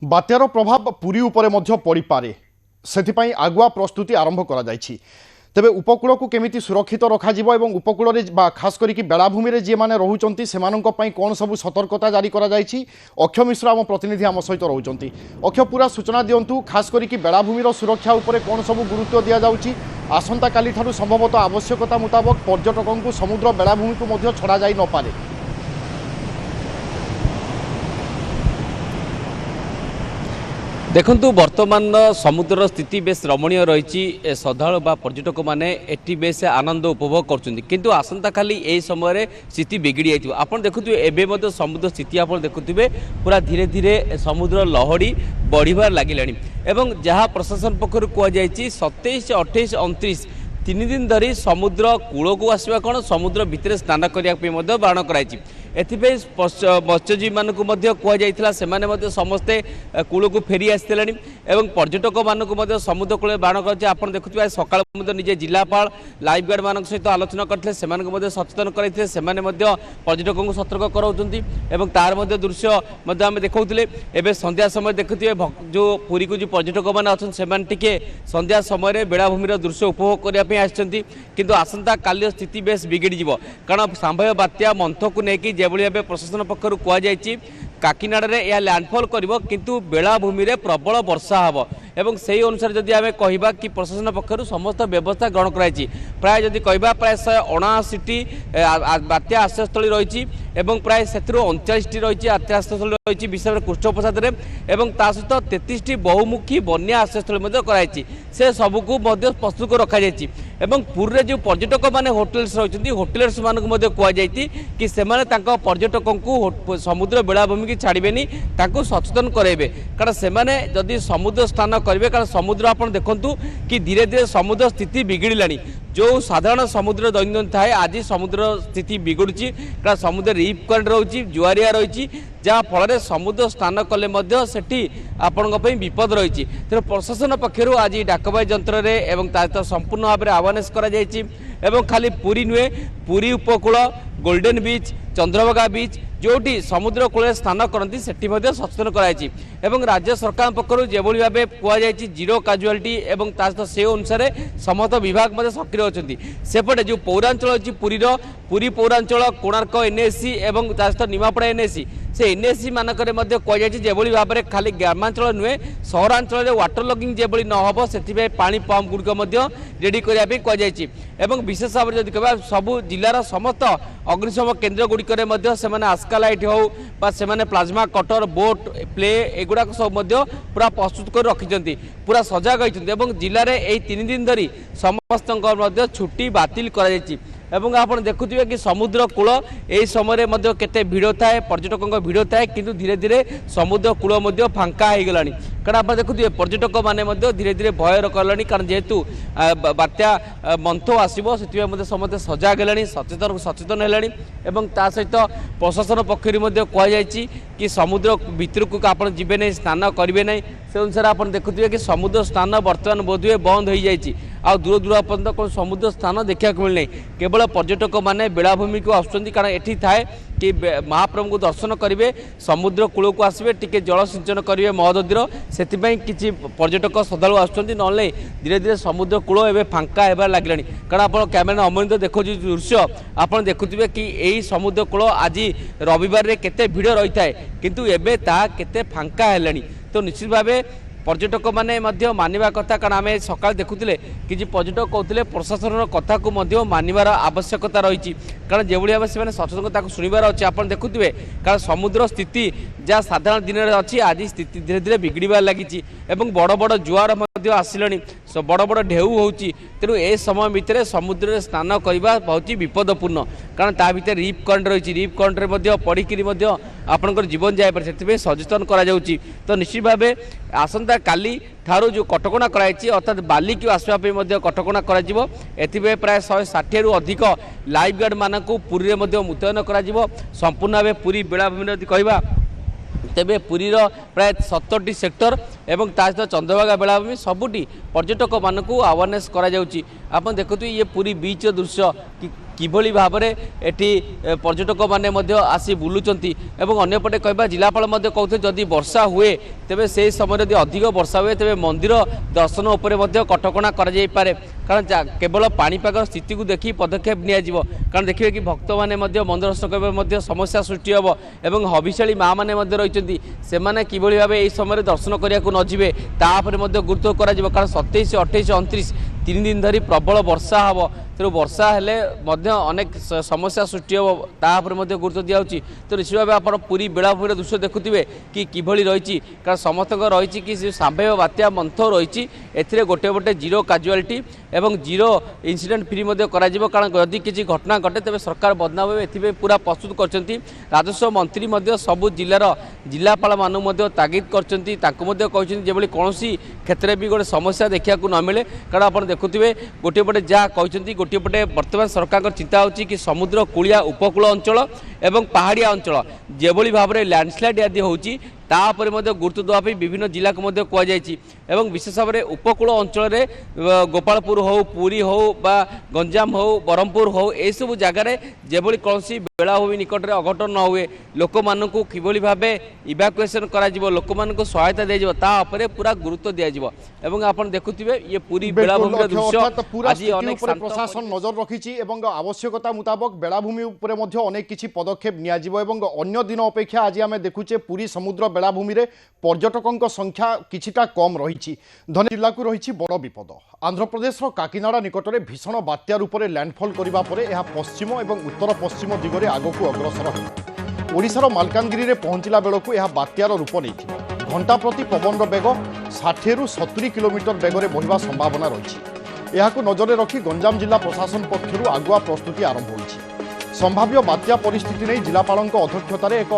बात्यार प्रभाव पुरी उपरे मध्य पड़ी पारे सेथिपाई आगुआ प्रस्तुति आरंभ करा जायछि। तेबे उपकूल को केमिति सुरक्षित रखा जिवो एवं उपकूल रे खास करिकि बेलाभूमि रे जे माने रहुचंती सेमानंक पई कोन सबु सतर्कता जारी करा जायछि। अक्षय मिश्र आम प्रतिनिधि आम सहित रहुचंती। अक्षय पूरा सूचना दियंतु, खास करिकि बेलाभूमि रो सुरक्षा उपरे कोन सबु गुरुत्व दिया जाउछि। आसंता काली ठारु संभवतः आवश्यकता मुताबक पर्यटकंकु समुद्र बेलाभूमि को मध्य छड़ा जाई न पारे। देखंतु वर्तमान समुद्र स्थिति बेस रमणीय रही। श्रद्धालु बा पर्यटक मैंने एटी बेस आनंद उपभोग कर किंतु आसंता खाली यही समय स्थिति बिगिड़ी जाइए। आपड़ देखुए एवं समुद्र स्थिति आप देखुए पूरा धीरे धीरे समुद्र लहड़ी बढ़िबार लगिलानी एवं जहाँ प्रशासन पक्षर कहुई 27, 28, 29 तीन दिन धरी समुद्र कूल को आसवा कौन समुद्र भितर स्नान करने बारण कराई। एथिपाई मत्स्यजीवी मानक कहुई से समस्ते कूल को फेरी आसते एवं पर्यटक मानक समुद्र कूल बारण कर। आप देखुए सकाल निजे जिलापाल लाइफ गार्ड मान सहित आलोचना करते सचेतन करते पर्यटकों को सतर्क कराऊँ तार दृश्य आम देखते। एवं संध्या समय देखुए जो पुरी को जो पर्यटक मैंने अच्छे संध्या समय बेलाभूमि दृश्य उपभोग करने आसछंती किंतु आसंता काली स्थिति बेस बिगिड़ी जीवो कारण सांभय बात्या मंथ को लेकिन जेभली भाव प्रशासन पक्षर कहुई काकीनाडा यह लैंडफॉल करिवो किंतु बेलाभूमि रे प्रबल वर्षा हबो एवं सही अनुसार जदि आमे कहिबा कि प्रशासन पक्षर समस्त व्यवस्था ग्रहण कराई। प्राय जदि कहिबा प्राय 179टी बात्या आश्रयस्थली रही एवं प्राय से 39टी रही आश्रयस्थली रही विशेष कृष्णप्रसाद रे एवं ता सहित 33टी बहुमुखी बन्या आश्रयस्थली कराई। से सबको प्रस्तुत रखा जायछि एवं पूरे जो पर्यटक माने होटेल्स रही होटेल्स मानक कहुई कि सेमाने तांको पर्यटकों को समुद्र बेलाभूमि की छाड़बेनी सचेतन कराइबे कारण सेमाने जदि समुद्र स्नान करेंगे कारण समुद्र आपन देखंतु कि धीरे धीरे समुद्र स्थिति बिगिड़लानी। जो साधारण समुद्र दैनंदिन थाए आज समुद्र स्थिति बिगुड़ी कारण समुद्र रिप करेंट रही जुआरिया रही जहाँ फल समुद्र स्नान कले आपण विपद रही। तेणु प्रशासन पक्षर आज डाकबाई जंत्र संपूर्ण भाव में अवेयरनेस करा खाली पुरी नुहे पुरी उपकूल गोल्डन बीच चंद्रभागा बीच जोटी समुद्र कूल स्नान करती से सचेतन कराई। राज्य सरकार पक्षर जेभली भाव कहुई जीरो काजुआलिटी एवं से अनुसार समस्त विभाग सक्रिय अच्छी। सेपटे जो पौरांचल अच्छी पुरी पौरांचल कोणार्क एनएसी एवं निमापड़ा एनएसी से एनएसी मानक कहुई जेभली भाव में खाली ग्रामांचल नुहे सहरांचल में वाटर लगिंग जेभली न हो से पानी पंप गुड़िक रेडी करने कहुई। विशेष भाव में कह सबू जिलार समस्त अग्निशम केन्द्र गुड़िक आस्का लाइट हो से प्लाज्मा कटर बोट प्ले एगुड़ाक सब पूरा प्रस्तुत कर रखिंट पूरा सजग होती जिले में 3 दिन धरी समस्त छुट्टी बातिल कर। आप देखुए कि समुद्र कूल यही समय केते भिड़ थाए पर्यटकों भिड़ थाए किंतु धीरे धीरे समुद्र कूल फांका हो गलानी कारण आप देखुए पर्यटक माने धीरे धीरे भय कले कारण जेहेतु बात्या मंथ आसो से समस्त सजग है सचेतन है सहित प्रशासन पक्ष कहुई कि समुद्र भितर को आप जीवे नहीं स्नान करेंगे नहीं से अनुसार आप देखुए कि समुद्र स्नान बर्तमान बोधहुए बंद हो जाए आ दूर दूर पर्यटन कौन समुद्र स्थान देखा मिलना केवल पर्यटक माने बेलाभूमि को आसुच्चंती कारण एठी थाए कि महाप्रभु को दर्शन करेंगे समुद्र कूल को आसवे टिके जल सिंचन करेंगे महोदधीर से किसी पर्यटक श्रद्धालु आसुच्चंती नले धीरे धीरे समुद्र कूल एवं फांका होबार लगिलानी कारण आप कैमेरा अमृत देखो दृश्य आप देखुए कि यही समुद्र कूल आज रविवार में केते भिड़ रही है किंतु एबे ता केते फांका है। तो निश्चित भाव पर्यटक माने मानिबा कथा कारण आम सकाल देखुले कि पर्यटक कहते प्रशासन कथा को मानिबार आवश्यकता रही कारण जो भाव से सचेतनता शुणवार अच्छे आप देखुए कारण समुद्र स्थिति जहाँ साधारण दिन में अच्छी आज स्थिति धीरे धीरे बिगड़बार लगी बड़ बड़ जुआर आसिलानी बड़ बड़ ढेउ होची। तेणु ए समय भितर समुद्र में स्नान करने बहुत विपदपूर्ण कारण ता भीतर रिप करेंट रही रिप करेंट पड़िकी आपंकर जीवन जाए से सचेतन करा। तो निश्चित भाव आसंता काली ठारू जो कटकणा कराई अर्थात बाली की आसवाई कटकणा कर प्राय 160 रु अधिक लाइफ गार्ड मान पुरी में मुतयन कर संपूर्ण भाव पुरी बेलाभूमि कहवा तेबे पुरीर प्राय 70टी सेक्टर एवं ता सहित चंद्रभागा बेलाभूमि सबुटी पर्यटक मानक अवेयरनेस करा जाउची। आप देखुए ये पुरी बीच दृश्य कि किभली भाव में एटी पर्यटक मैंने आसी बुलूचंती एवं अन्यपटे कहबा जिलापाल कहते जदि वर्षा हुए तेबे से समय यदि अधिक वर्षा हुए तेबे मंदिर दर्शन उपर कटकणा कर कारण केवल पाणीपाग स्थिति को देखी पदक्षेप नियाजिवो कारण देखिए कि भक्त मैंने मंदिर दर्शन करने समस्या सृष्टि हम एवं हविशाली माँ मैंने रही से किभली भाव यह समय दर्शन करने को नजिबे तापर गुरुत्व करा कारण 27, 28, 29 तीन दिन धरी प्रबल वर्षा हम तेणु वर्षा हेले अनेक समस्या सृष्टि हम तापर गुरुत्व दिखाई तो निश्चित भाव आप पूरी बेलाभूमि दृश्य देखुए कि किभली रही कारण समस्त रही कि सांभव बात्या मंथ रही एथिरे गोटे गोटे जीरो काजुआलिटी एवं जीरो इनसीडेंट फ्री कारण यदि किसी घटना घटे तेज सरकार बदनाम हुए ए पूरा प्रस्तुत कर राजस्व मंत्री सबु जिलार जिलापाल मानू तागिद कर कौन क्षेत्र भी गोटे समस्या देखा न मिले कारण आप देखुए गोटे पटे जहाँ कहते गोटे पटे बर्तमान सरकार चिंता होची कि समुद्र कूलिया उपकूल अंचल एवं पहाड़िया अंचल जेभली भाव में लैंडस्लाइड आदि होची तापर गुरुत्व देवाई विभिन्न जिला को कहुई विशेष भाव में उपकूल अंचल गोपालपुर हो पुरी हो बा गंजाम हो ब्रह्मपुर हो यह सब जगार जेभली कौन बेलाभूमि निकट में अघटन न हुए लोक मानू किभली भाव इवाकुएसन कर लोक मानू सहायता दिया तापर पूरा गुरुत्व दिज्व एवं आप देखुए ये पूरी बेलाभूमि दृश्य प्रशासन नजर रखी आवश्यकता मुताबक बेलाभूमि अनेक किसी पदक्षेप नियाजिवो एवं अन्य दिन अपेक्षा आज आम देखुचे पुरी समुद्र बेलाभूमि रे पर्यटकों संख्या किछिटा कम रही धनी जिला को रही बड़ विपद आंध्र प्रदेश काकिनाडा निकट में भीषण बात्या रूप में लैंडफॉल करने पर यह पश्चिम और उत्तर पश्चिम दिगरे आगक अग्रसर हो ओडिशार मालकानगिरी में पहुंचला बेलू यह बात्यार रूप नहीं घंटा प्रति पवन बेग 60 ରୁ 70 किलोमीटर बेगरे बढ़िया संभावना रही यह नजर रखी गंजाम जिला प्रशासन पक्षर आगुआ प्रस्तुति आरंभ होती संभाव्य बात्या परिस्थिति नहीं जिलापाल अध्यक्षतार एक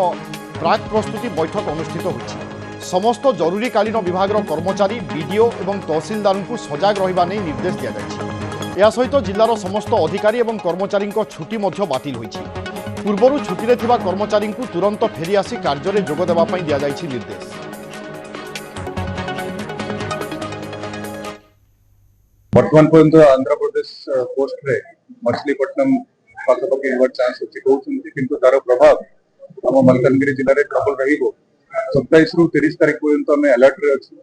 प्राक प्रस्तुति बैठक अनुष्ठित होती समस्त जरूरीकालीन विभाग कर्मचारी बीडीओ और तहसिलदार को सजग रहा नहीं निर्देश दि जाए सहित जिलार समस्त अधिकारी और कर्मचारी छुट्टी बातिल होती पूर्वर छुट्टी कर्मचारी को तुरंत फेरी आसी कार्य में जोग देवाई दि जाए निर्देश बर्तमान पर्यंत आंध्र प्रदेश कोस्ट रे मछलीपट्टनम पाखापाखि चान्स अच्छी कहते किंतु तार प्रभाव आम मलकानगिरी जिले में प्रबल रही 27 ରୁ 30 तारीख पर्यंत आम अलर्ट रे अच्छी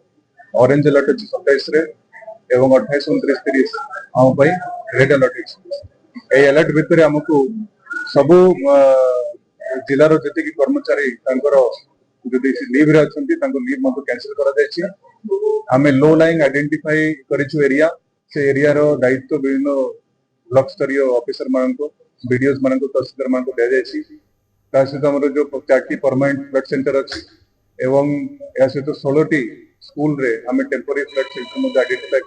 ऑरेंज अलर्ट अच्छी 27 रे एवं 28, 29, 30 आम रेड अलर्ट अच्छी अलर्ट भितर आमको सबू जिलार जी कर्मचारी जदि लीव रे अच्छा लीव कैंसिल कर आम लो लाइन आइडेंटिफाई करिछु एरिया से एरिया रो दायित्व विभिन्न ब्लॉक स्तरीय ऑफिसर मान बीडीओ मान तहसीलदार मान दि जाए सहित आम जो 4टी परमानेंट फ्लड सेंटर अच्छी एवं या सहित 16टी स्कूल रे आम टेम्पोरारी फ्लड सेंटर आइडेंटिफाई